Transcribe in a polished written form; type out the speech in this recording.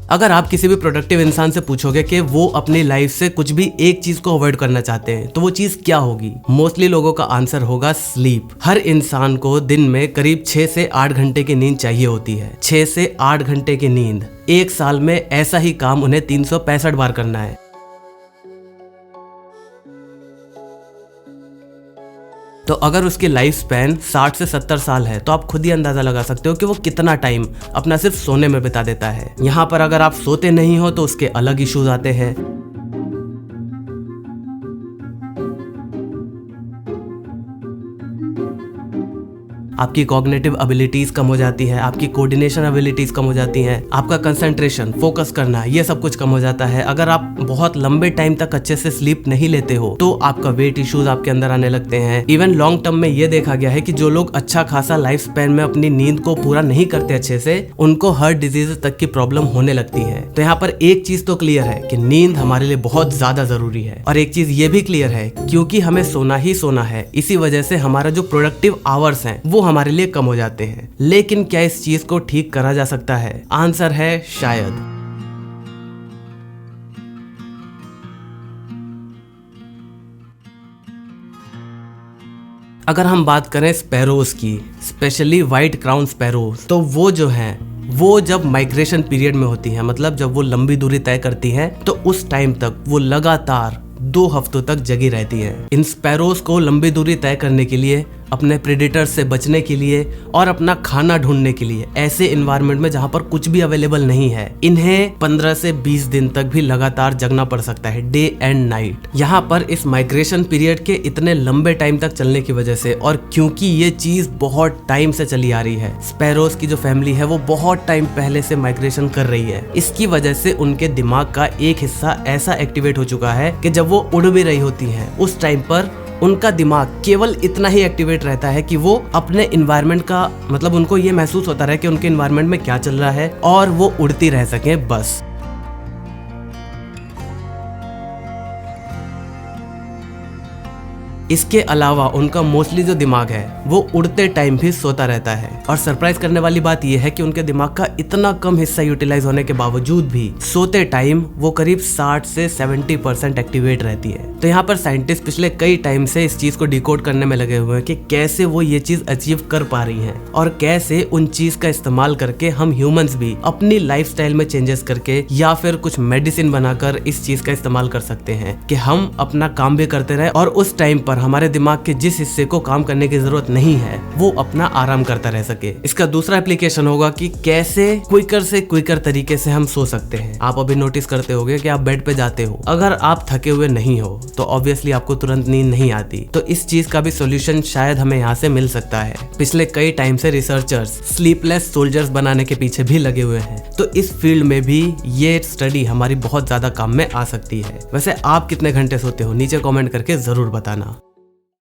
अगर आप किसी भी प्रोडक्टिव इंसान से पूछोगे कि वो अपनी लाइफ से कुछ भी एक चीज को अवॉइड करना चाहते हैं तो वो चीज क्या होगी, मोस्टली लोगों का आंसर होगा स्लीप। हर इंसान को दिन में करीब 6 से 8 घंटे की नींद चाहिए होती है। 6 से 8 घंटे की नींद, एक साल में ऐसा ही काम उन्हें 365 बार करना है। तो अगर उसकी लाइफ स्पैन 60 से 70 साल है तो आप खुद ही अंदाजा लगा सकते हो कि वो कितना टाइम अपना सिर्फ सोने में बिता देता है। यहाँ पर अगर आप सोते नहीं हो तो उसके अलग इश्यूज आते हैं। आपकी कॉग्निटिव एबिलिटीज कम हो जाती है, आपकी कोऑर्डिनेशन एबिलिटीज कम हो जाती हैं, आपका कंसंट्रेशन, फोकस करना, ये सब कुछ कम हो जाता है। अगर आप बहुत लंबे टाइम तक अच्छे से स्लीप नहीं लेते हो तो आपका वेट इश्यूज आपके अंदर आने लगते हैं। इवन लॉन्ग टर्म में ये देखा गया है कि जो लोग अच्छा खासा लाइफ स्पैन में अपनी नींद को पूरा नहीं करते अच्छे से, उनको हार्ट डिजीज तक की प्रॉब्लम होने लगती है। तो यहाँ पर एक चीज तो क्लियर है कि नींद हमारे लिए बहुत ज्यादा जरूरी है, और एक चीज ये भी क्लियर है क्योंकि हमें सोना ही सोना है, इसी वजह से हमारा जो प्रोडक्टिव आवर्स हैं वो हमारे लिए कम हो जाते हैं। लेकिन क्या इस चीज को ठीक करा जा सकता है? आंसर है शायद। अगर हम बात करें स्पैरोज की, स्पेशली व्हाइट क्राउन स्पैरोज, तो वो जो हैं वो जब माइग्रेशन पीरियड में होती हैं, मतलब जब वो लंबी दूरी तय करती हैं, तो उस टाइम तक वो लगातार 2 हफ्तों तक जगी रहती है। इन स्पैरोज को लंबी दूरी तय करने के लिए, अपने प्रेडेटर्स से बचने के लिए और अपना खाना ढूंढने के लिए ऐसे इन्वायरमेंट में जहां पर कुछ भी अवेलेबल नहीं है, इन्हें 15 से 20 दिन तक भी लगातार जगना पड़ सकता है, डे एंड नाइट। यहाँ पर इस माइग्रेशन पीरियड के इतने लंबे टाइम तक चलने की वजह से, और क्योंकि ये चीज बहुत टाइम से चली आ रही है, स्पैरोज की जो फैमिली है वो बहुत टाइम पहले से माइग्रेशन कर रही है, इसकी वजह से उनके दिमाग का एक हिस्सा ऐसा एक्टिवेट हो चुका है कि जब वो उड़ भी रही होती है उस टाइम पर उनका दिमाग केवल इतना ही एक्टिवेट रहता है कि वो अपने इन्वायरमेंट का, मतलब उनको ये महसूस होता रहे कि उनके इन्वायरमेंट में क्या चल रहा है और वो उड़ती रह सके बस। इसके अलावा उनका मोस्टली जो दिमाग है वो उड़ते टाइम भी सोता रहता है, और सरप्राइज करने वाली बात यह है कि उनके दिमाग का इतना कम हिस्सा यूटिलाइज होने के बावजूद भी सोते टाइम वो करीब 60 से 70% एक्टिवेट रहती है। तो यहाँ पर साइंटिस्ट पिछले कई टाइम से इस चीज को डिकोड करने में लगे हुए हैं कि कैसे वो ये चीज अचीव कर पा रही हैं, और कैसे उन चीज का इस्तेमाल करके हम ह्यूमंस भी अपनी लाइफस्टाइल में चेंजेस करके या फिर कुछ मेडिसिन बनाकर इस चीज का इस्तेमाल कर सकते हैं कि हम अपना काम भी करते रहे और उस टाइम पर हमारे दिमाग के जिस हिस्से को काम करने की जरूरत नहीं है वो अपना आराम करता रह सके। इसका दूसरा एप्लीकेशन होगा कि कैसे क्विकर से क्विकर तरीके से हम सो सकते हैं। आप अभी नोटिस करते होंगे कि आप बेड पे जाते हो, अगर आप थके हुए नहीं हो तो ऑब्वियसली आपको तुरंत नींद नहीं आती। तो इस चीज का भी सोल्यूशन शायद हमें यहाँ से मिल सकता है। पिछले कई टाइम से रिसर्चर्स स्लीपलेस सोल्जर्स बनाने के पीछे भी लगे हुए हैं, तो इस फील्ड में भी ये स्टडी हमारी बहुत ज्यादा काम में आ सकती है। वैसे आप कितने घंटे सोते हो नीचे कमेंट करके जरूर बताना।